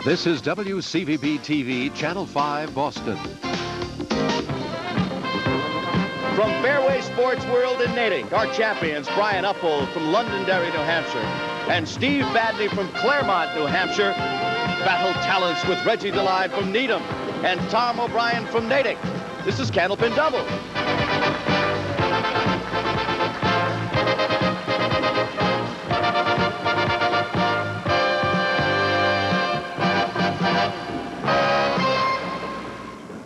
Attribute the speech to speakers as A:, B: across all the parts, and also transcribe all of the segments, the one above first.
A: This is WCVB-TV, Channel 5, Boston.
B: From Fairway Sports World in Natick, our champions, Brian Uphold from Londonderry, New Hampshire, and Steve Vadney from Claremont, New Hampshire, battle talents with Reggie Deline from Needham and Tom O'Brien from Natick. This is Candlepin Doubles.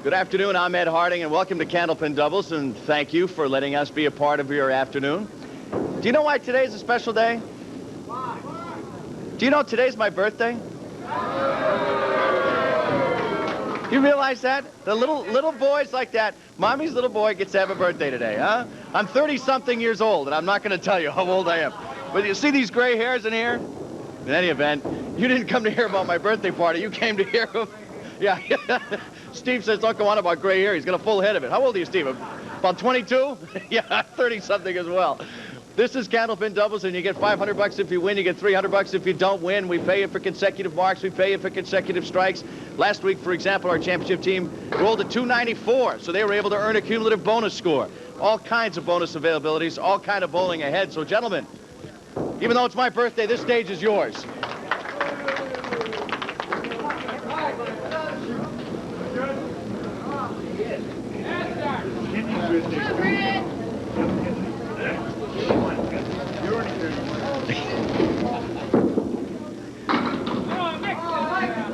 B: Good afternoon, I'm Ed Harding, and welcome to Candlepin Doubles, and thank you for letting us be a part of your afternoon. Do you know why today's a special day? Why? Do you know today's my birthday? You realize that? The little boys like that, Mommy's little boy gets to have a birthday today, huh? I'm 30-something years old, and I'm not going to tell you how old I am. But you see these gray hairs in here? In any event, you didn't come to hear about my birthday party. You came to hear of... Yeah. Steve says, don't go on about gray hair. He's got a full head of it. How old are you, Steve? About 22? Yeah, 30-something as well. This is Candlepin Doubles, and you get $500 if you win. You get $300 if you don't win. We pay you for consecutive marks. We pay you for consecutive strikes. Last week, for example, our championship team rolled a 294, so they were able to earn a cumulative bonus score. All kinds of bonus availabilities, all kind of bowling ahead. So, gentlemen, even though it's my birthday, this stage is yours.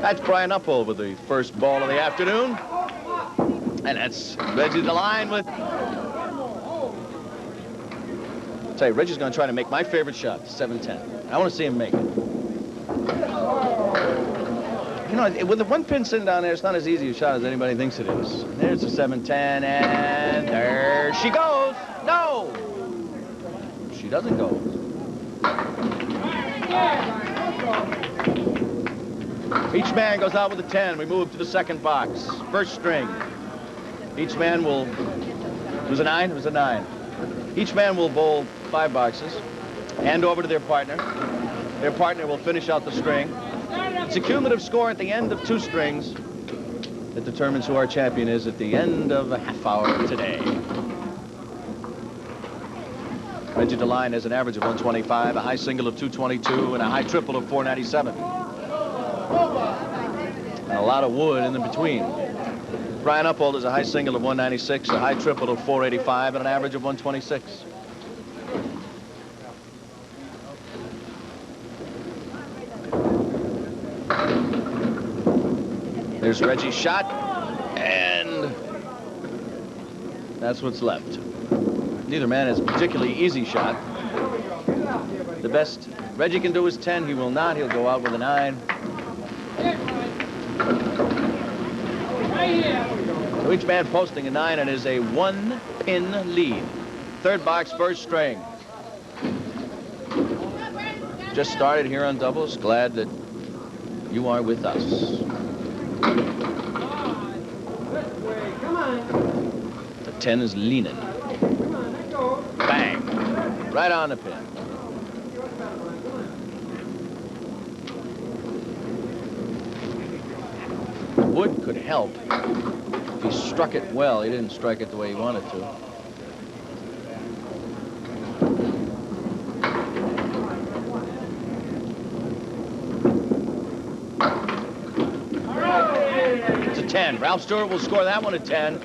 B: That's Brian Uphold with the first ball of the afternoon. And that's Reggie Deline with... I'll tell you, Reggie's going to try to make my favorite shot, 7-10. I want to see him make it. You know, with the one pin sitting down there, it's not as easy a shot as anybody thinks it is. There's a 7-10, and there she goes. No! She doesn't go. Each man goes out with a 10. We move to the second box. First string. Each man will... It was a 9? It was a 9. Each man will bowl 5 boxes. Hand over to their partner. Their partner will finish out the string. It's a cumulative score at the end of 2 strings that determines who our champion is at the end of a half hour today. Reggie Deline has an average of 125, a high single of 222, and a high triple of 497. And a lot of wood in between. Brian Uphold has a high single of 196, a high triple of 485, and an average of 126. There's Reggie's shot, and that's what's left. Neither man has a particularly easy shot. The best Reggie can do is 10. He will not. He'll go out with a 9. So each man posting a 9, and is a 1-pin lead. Third box, first string. Just started here on Doubles. Glad that you are with us. The 10 is leaning. Bang. Right on the pin. Wood could help if he struck it well. He didn't strike it the way he wanted to. It's a 10. Ralph Stewart will score that one a 10.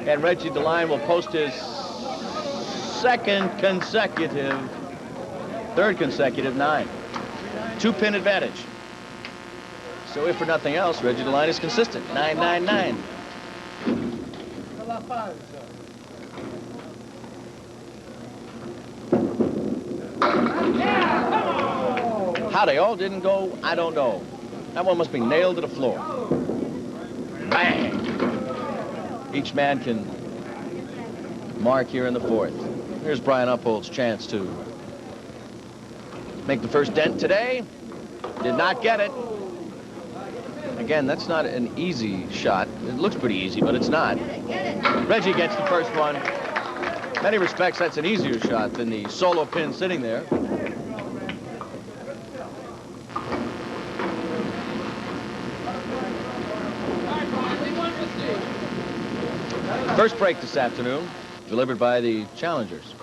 B: And Reggie Deline will post his third consecutive 9. 2-pin advantage. So if for nothing else, Reggie Deline is consistent. 9-9-9. How they all didn't go, I don't know. That one must be nailed to the floor. Bang! Each man can mark here in the fourth. Here's Brian Uphold's chance to make the first dent today. Did not get it. Again, that's not an easy shot. It looks pretty easy, but it's not. Reggie gets the first one. In many respects, that's an easier shot than the solo pin sitting there. First break this afternoon, delivered by the challengers.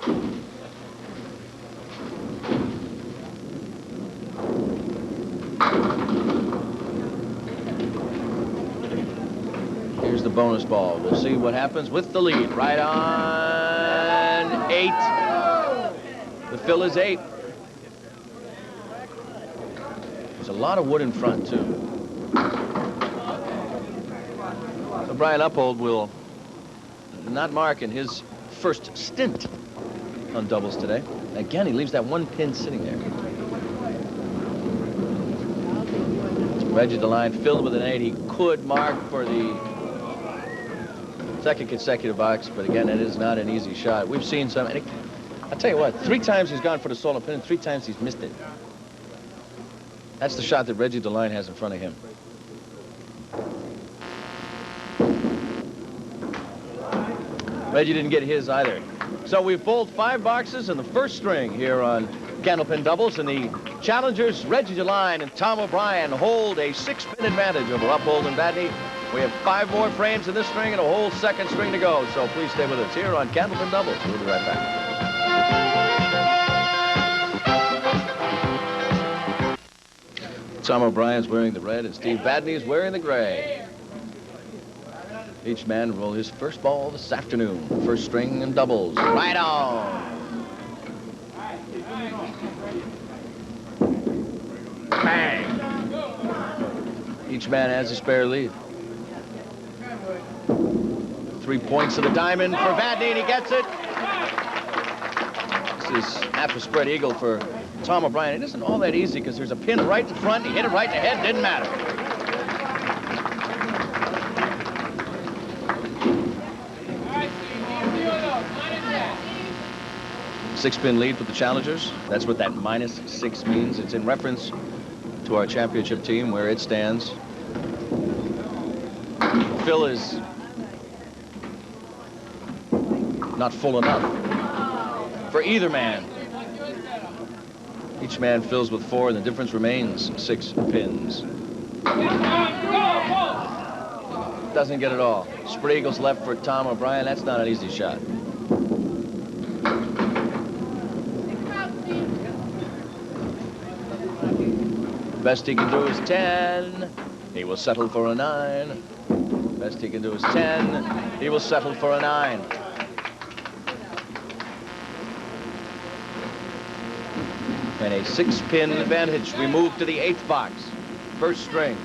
B: Here's the bonus ball. We'll see what happens with the lead. Right on 8. The fill is 8. There's a lot of wood in front, too. So Brian Uphold will not mark in his first stint on doubles today. Again, he leaves that one pin sitting there. Reggie Deline filled with an 8. He could mark for the second consecutive box, but again, it is not an easy shot. We've seen some, and I'll tell you what, 3 times he's gone for the solo pin, and 3 times he's missed it. That's the shot that Reggie Deline has in front of him. Reggie didn't get his either. So we've bowled 5 boxes in the first string here on Candlepin Doubles, and the challengers, Reggie Deline and Tom O'Brien, hold a 6-pin advantage over Uphold and Vadney. We have 5 more frames in this string and a whole second string to go, so please stay with us here on Candlepin Doubles. We'll be right back. Tom O'Brien's wearing the red and Steve Vadney is wearing the gray. Each man will roll his first ball this afternoon. First string and doubles. Right on. Bang. Each man has a spare lead. 3 points to the diamond for Vadney, and he gets it. This is half a spread eagle for Tom O'Brien. It isn't all that easy because there's a pin right in front. He hit it right in the head. Didn't matter. 6-pin lead for the challengers. That's what that -6 means. It's in reference to our championship team, where it stands. Fill is not full enough for either man. Each man fills with 4, and the difference remains 6 pins. Doesn't get it all. Spread eagles left for Tom O'Brien. That's not an easy shot. Best he can do is 10. He will settle for a 9. Best he can do is 10. He will settle for a 9. And a 6-pin advantage. We move to the 8th box. First string.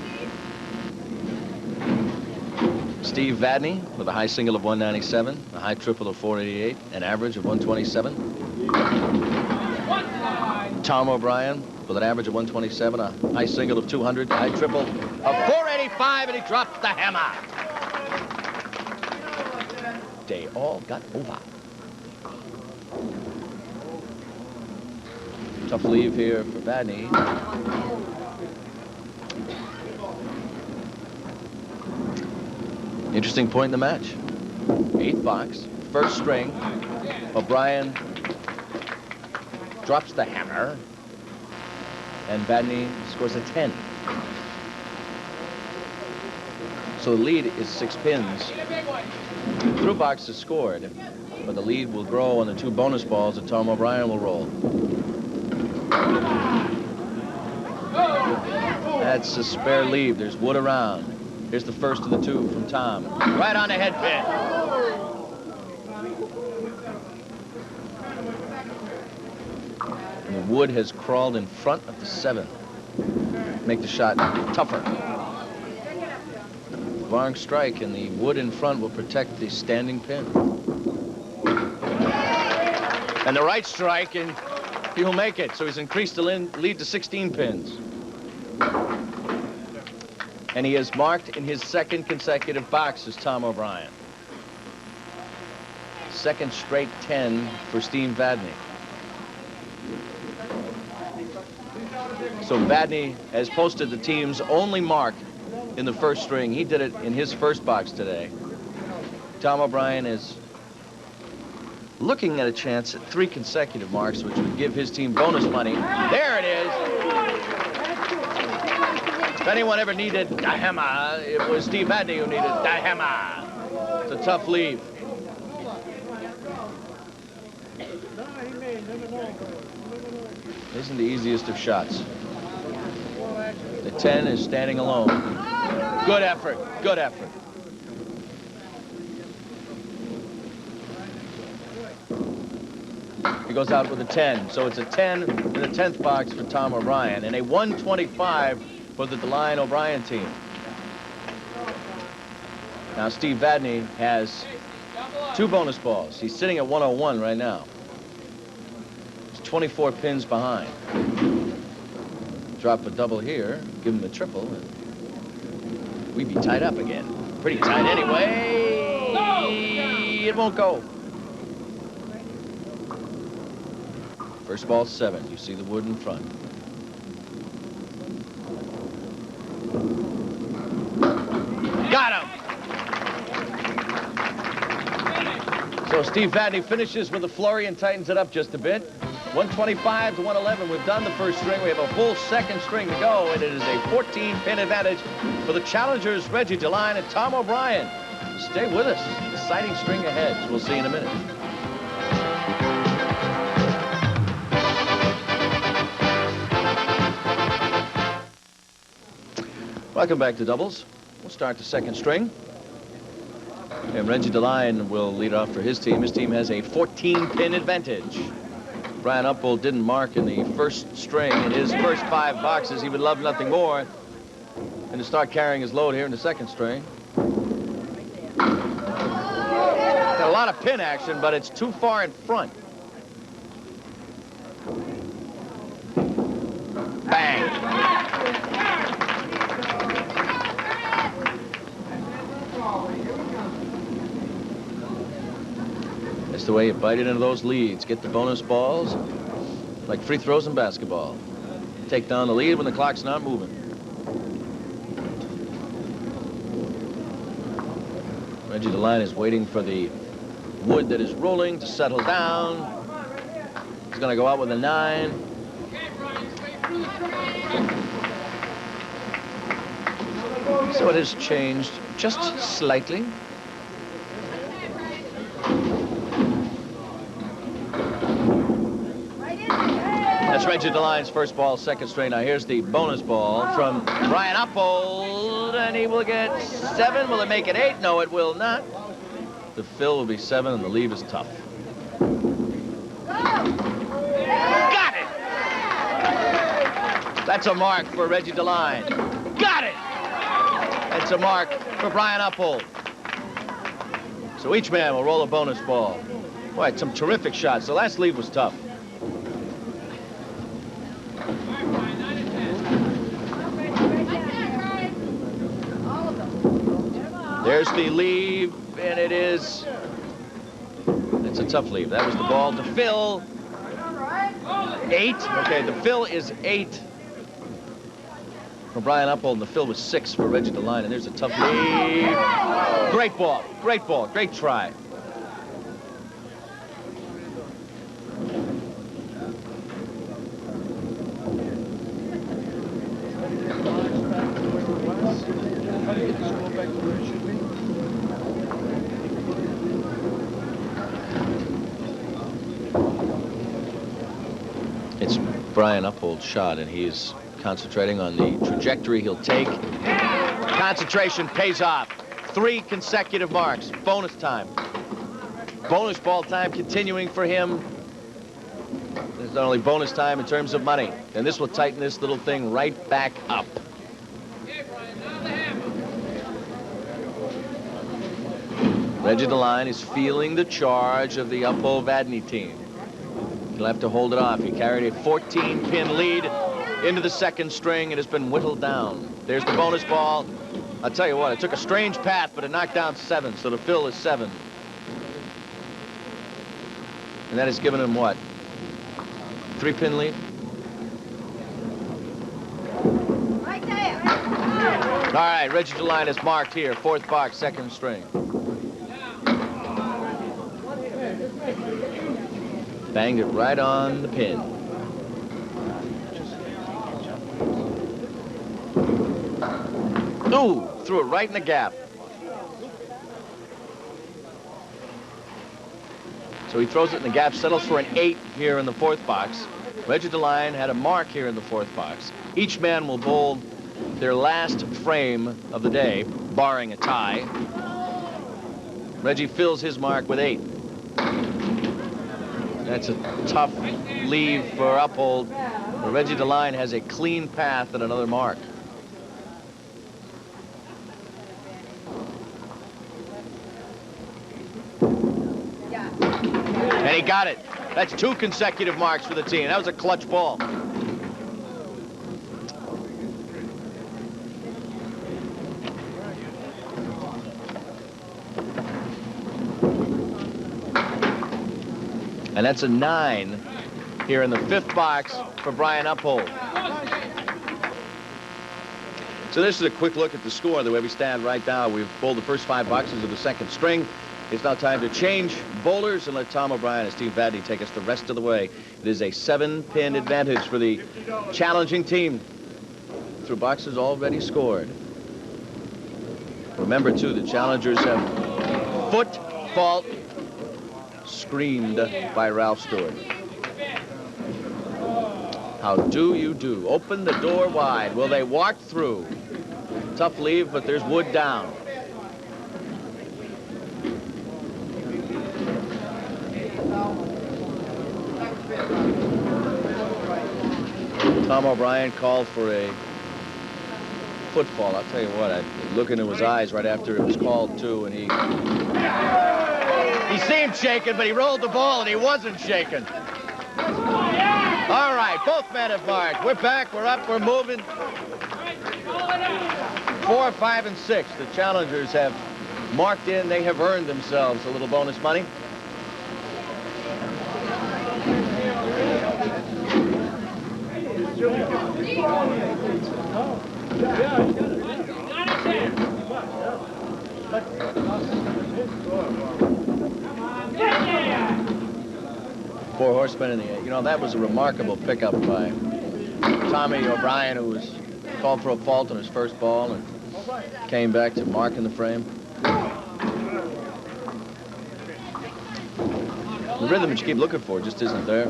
B: Steve Vadney with a high single of 197, a high triple of 488, an average of 127. Tom O'Brien with an average of 127, a high single of 200, a high triple of 485, and he drops the hammer. They all got over. Tough leave here for Vadney. Interesting point in the match. 8th box, first string. O'Brien drops the hammer, and Vadney scores a 10. So the lead is 6 pins. Through box is scored, but the lead will grow on the 2 bonus balls that Tom O'Brien will roll. That's a spare leave. There's wood around. Here's the first of the 2 from Tom. Right on the head pin. And the wood has crawled in front of the 7. Make the shot tougher. Long strike, and the wood in front will protect the standing pin. And the right strike, and he'll make it. So he's increased the lead to 16 pins. And he has marked in his 2nd consecutive box as Tom O'Brien. 2nd straight 10 for Steve Vadney. So Vadney has posted the team's only mark in the first string. He did it in his first box today. Tom O'Brien is looking at a chance at 3 consecutive marks, which would give his team bonus money. There it is. If anyone ever needed the hammer, it was Steve Vadney who needed the hammer. It's a tough leave. isn't the easiest of shots. The 10 is standing alone. Good effort. Good effort. He goes out with a 10. So it's a 10 in the 10th box for Tom O'Brien and a 125 for the Deline O'Brien team. Now Steve Vadney has 2 bonus balls. He's sitting at 101 right now. He's 24 pins behind. Drop a double here, give him a triple, and we'd be tied up again. Pretty tight anyway. It won't go. First ball 7. You see the wood in front. Got him. So Steve Vadney finishes with a flurry and tightens it up just a bit. 125 to 111. We've done the first string. We have a full second string to go, and it is a 14-pin advantage for the challengers, Reggie Deline and Tom O'Brien. Stay with us. Exciting string ahead. We'll see you in a minute. Welcome back to doubles. We'll start the second string. And Reggie Deline will lead off for his team. His team has a 14-pin advantage. Brian Uphold didn't mark in the first string in his first 5 boxes. He would love nothing more than to start carrying his load here in the second string. Got a lot of pin action, but it's too far in front. Bang. That's the way you bite it into those leads. Get the bonus balls like free throws in basketball. Take down the lead when the clock's not moving. Reggie Deline is waiting for the wood that is rolling to settle down. He's going to go out with a 9. So it has changed just slightly. That's Reggie Deline's first ball, second string. Now here's the bonus ball from Brian Uphold, and he will get 7. Will it make it 8? No, it will not. The fill will be 7, and the leave is tough. Got it! That's a mark for Reggie Deline. Got it! That's a mark for Brian Uphold. So each man will roll a bonus ball. Boy, some terrific shots. The last leave was tough. There's the leave, and it's a tough leave. That was the ball to fill. 8. Okay, the fill is 8 for Brian Uphold, and the fill was 6 for Reggie Deline, and there's a tough leave. Great ball, great try. It's Brian Uphold's shot, and he's concentrating on the trajectory he'll take. Concentration pays off. 3 consecutive marks. Bonus time. Bonus ball time continuing for him. There's not only bonus time in terms of money, and this will tighten this little thing right back up. Reggie Deline is feeling the charge of the Uphold Vadney team. He'll have to hold it off. He carried a 14-pin lead into the second string. It has been whittled down. There's the bonus ball. I'll tell you what, it took a strange path, but it knocked down 7, so the fill is 7. And that has given him what? 3-pin lead?
C: Right there.
B: All right, Reggie Deline is marked here. 4th box, second string. Banged it right on the pin. Ooh, threw it right in the gap. So he throws it in the gap, settles for an 8 here in the 4th box. Reggie Deline had a mark here in the 4th box. Each man will bowl their last frame of the day, barring a tie. Reggie fills his mark with 8. That's a tough leave for Uphold. But Reggie Deline has a clean path at another mark. And he got it. That's 2 consecutive marks for the team. That was a clutch ball. And that's a 9 here in the 5th box for Brian Uphold. So this is a quick look at the score, the way we stand right now. We've bowled the first 5 boxes of the 2nd string. It's now time to change bowlers and let Tom O'Brien and Steve Vadney take us the rest of the way. It is a 7-pin advantage for the challenging team through boxes already scored. Remember, too, the challengers have foot fault screened by Ralph Stewart. How do you do? Open the door wide. Will they walk through? Tough leave, but there's wood down. Tom O'Brien called for a football. I'll tell you what, I look into his eyes right after it was called, too, and he seemed shaken, but he rolled the ball, and he wasn't shaken. All right, both men have marked. We're back, we're up, we're moving. 4, 5, and 6. The challengers have marked in. They have earned themselves a little bonus money. Four horsemen in the 8. You know, that was a remarkable pickup by Tommy O'Brien, who was called for a fault on his first ball and came back to mark in the frame. The rhythm that you keep looking for just isn't there.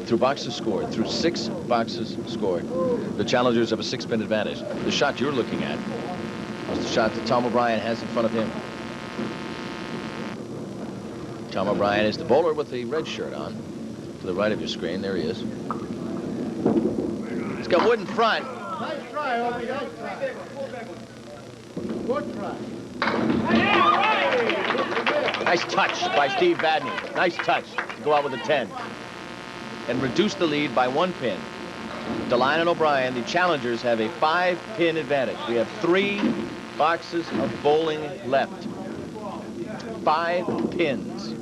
B: Through boxes scored, through 6 boxes scored, the challengers have a 6-pin advantage. The shot you're looking at is the shot that Tom O'Brien has in front of him. Tom O'Brien is the bowler with the red shirt on. To the right of your screen, there he is. He's got wood in front.
D: Nice try, Obi. Nice try. Good try.
B: Nice touch by Steve Vadney. Nice touch to go out with a 10. And reduce the lead by 1 pin. Deline and O'Brien, the challengers, have a 5-pin advantage. We have 3 boxes of bowling left. 5 pins.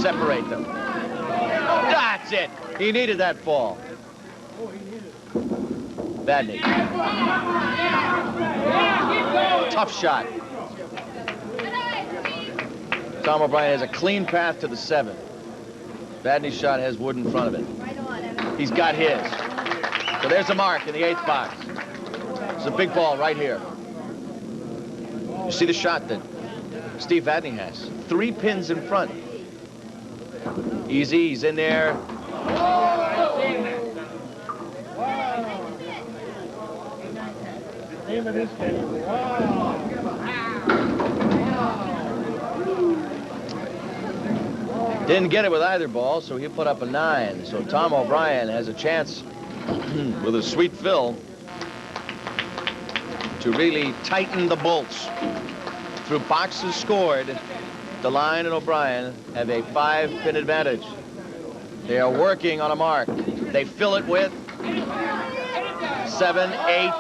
B: Separate them. That's it. He needed that ball. Vadney. Tough shot. Tom O'Brien has a clean path to the 7. Vadney's shot has wood in front of it. He's got his. So there's a mark in the 8th box. It's a big ball right here. You see the shot that Steve Vadney has. 3 pins in front. Easy, he's in there. Didn't get it with either ball, so he put up a 9. So Tom O'Brien has a chance with a sweet fill to really tighten the bolts. Through boxes scored, Deline and O'Brien have a 5-pin advantage. They are working on a mark. They fill it with 7, 8.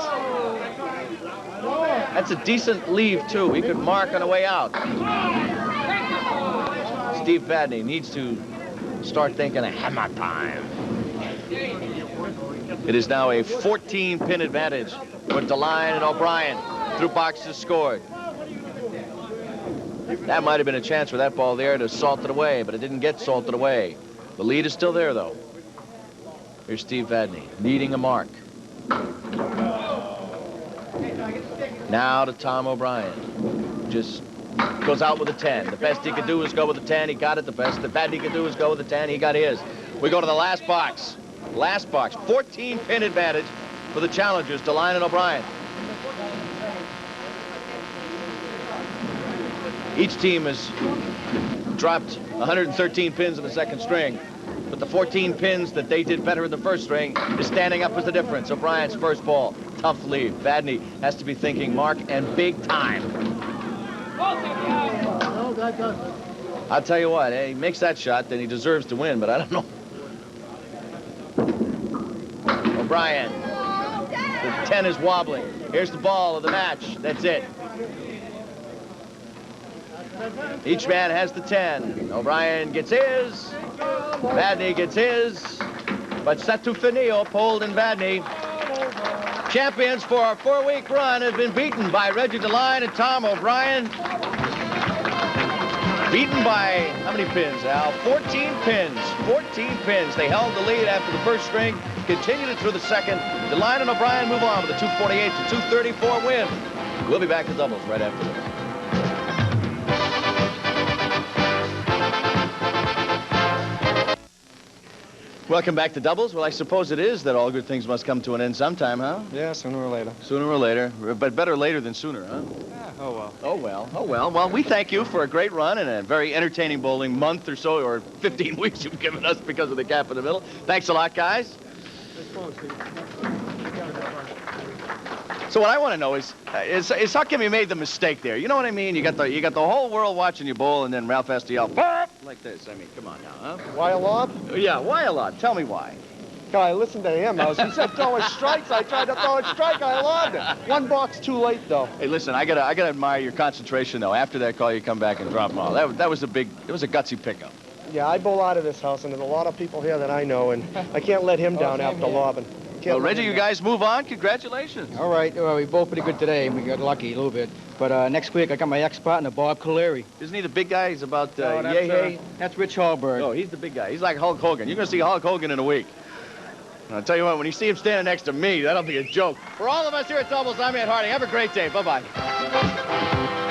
B: That's a decent leave, too. He could mark on the way out. Steve Vadney needs to start thinking of hammer time. It is now a 14-pin advantage for Deline and O'Brien through boxes scored. That might have been a chance for that ball there to salt it away, but it didn't get salted away. The lead is still there, though. Here's Steve Vadney needing a mark. Now to Tom O'Brien. Just goes out with a 10. The best he could do is go with a 10. He got it. The best that Vadney could do is go with a 10. He got his. We go to the last box. Last box. 14-pin advantage for the challengers, Deline and O'Brien. Each team has dropped 113 pins in the second string. But the 14 pins that they did better in the first string is standing up as the difference. O'Brien's first ball. Tough lead. Vadney has to be thinking mark and big time.
D: No, that doesn't.
B: I'll tell you what, he makes that shot, then he deserves to win, but I don't know. O'Brien. The 10 is wobbling. Here's the ball of the match. That's it. Each man has the 10. O'Brien gets his. Vadney gets his. But c'est tout fini, Uphold and Vadney. Champions for our 4-week run have been beaten by Reggie Deline and Tom O'Brien. Beaten by, how many pins, Al? 14 pins. 14 pins. They held the lead after the first string, continued it through the second. Deline and O'Brien move on with a 248 to 234 win. We'll be back to doubles right after this. Welcome back to doubles. Well, I suppose it is that all good things must come to an end sometime, huh?
E: Yeah, sooner or later.
B: Sooner or later, but better later than sooner, huh?
E: Yeah, oh well.
B: Oh, well. Oh, well. Well, we thank you for a great run and a very entertaining bowling month or so, or 15 weeks you've given us because of the gap in the middle. Thanks a lot, guys. So what I want to know is how come you made the mistake there? You know what I mean? You got the whole world watching you bowl, and then Ralph has to yell, "Pop!" like this. I mean, come on now, huh?
E: Why a lob?
B: Yeah, why a lot? Tell me why.
E: I listened to him. He said throwing strikes. I tried to throw a strike. I lobbed it. One box too late, though.
B: Hey, listen, I gotta admire your concentration, though. After that call, you come back and drop them all. That was a gutsy pickup.
E: Yeah, I bowl out of this house, and there's a lot of people here that I know, and I can't let him down after lobbing.
B: Well, Reggie, you guys move on. Congratulations.
F: All right. Well, we bowled pretty good today. We got lucky a little bit. But next week, I got my ex-partner, Bob Caleri.
B: Isn't he the big guy? He's about
F: No, that's Rich Hallberg.
B: Oh, he's the big guy. He's like Hulk Hogan. You're going to see Hulk Hogan in a week. And I'll tell you what, when you see him standing next to me, that'll be a joke. For all of us here at Doubles, I'm Ed Harding. Have a great day. Bye-bye.